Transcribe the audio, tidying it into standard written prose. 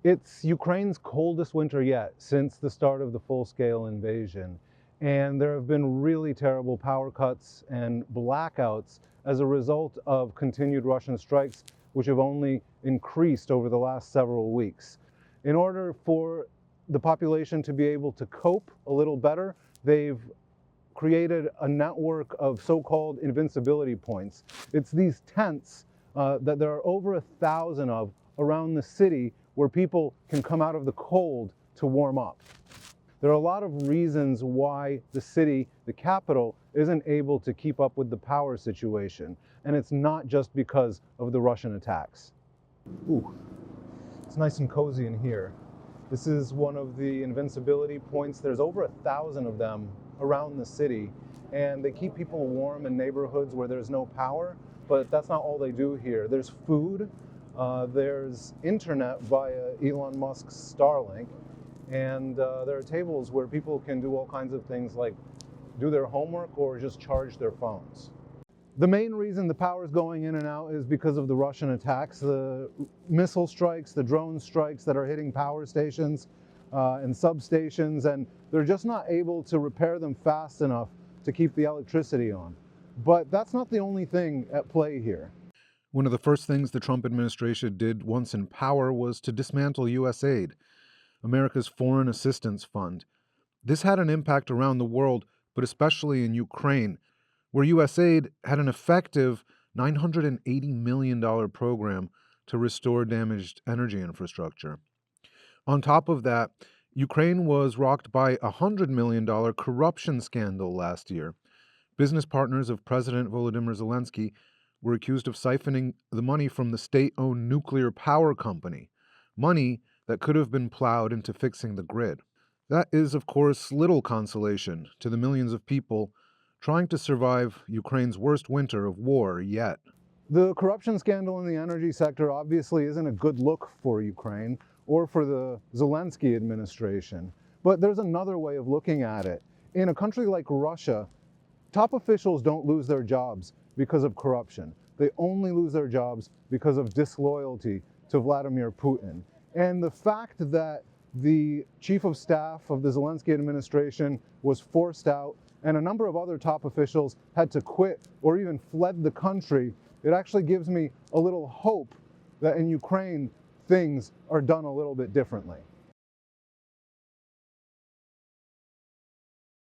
It's Ukraine's coldest winter yet since the start of the full-scale invasion, and there have been really terrible power cuts and blackouts as a result of continued Russian strikes, which have only increased over the last several weeks. In order for the population to be able to cope a little better, they've created a network of so-called invincibility points. It's these tents that there are over 1,000 of around the city where people can come out of the cold to warm up. There are a lot of reasons why the city, the capital, isn't able to keep up with the power situation. And it's not just because of the Russian attacks. Ooh, it's nice and cozy in here. This is one of the invincibility points. There's over 1,000 of them around the city, and they keep people warm in neighborhoods where there's no power, but that's not all they do here. There's food, there's internet via Elon Musk's Starlink, and there are tables where people can do all kinds of things like do their homework or just charge their phones. The main reason the power is going in and out is because of the Russian attacks, the missile strikes, the drone strikes that are hitting power stations and substations, and they're just not able to repair them fast enough to keep the electricity on. But that's not the only thing at play here. One of the first things the Trump administration did once in power was to dismantle U.S. aid, America's Foreign Assistance Fund. This had an impact around the world, but especially in Ukraine, where U.S. aid had an effective $980 million program to restore damaged energy infrastructure. On top of that, Ukraine was rocked by a $100 million corruption scandal last year. Business partners of President Volodymyr Zelensky were accused of siphoning the money from the state-owned nuclear power company, money that could have been plowed into fixing the grid. That is, of course, little consolation to the millions of people trying to survive Ukraine's worst winter of war yet. The corruption scandal in the energy sector obviously isn't a good look for Ukraine or for the Zelensky administration, but there's another way of looking at it. In a country like Russia, top officials don't lose their jobs because of corruption. They only lose their jobs because of disloyalty to Vladimir Putin. And the fact that the chief of staff of the Zelensky administration was forced out and a number of other top officials had to quit or even fled the country, it actually gives me a little hope that in Ukraine, things are done a little bit differently.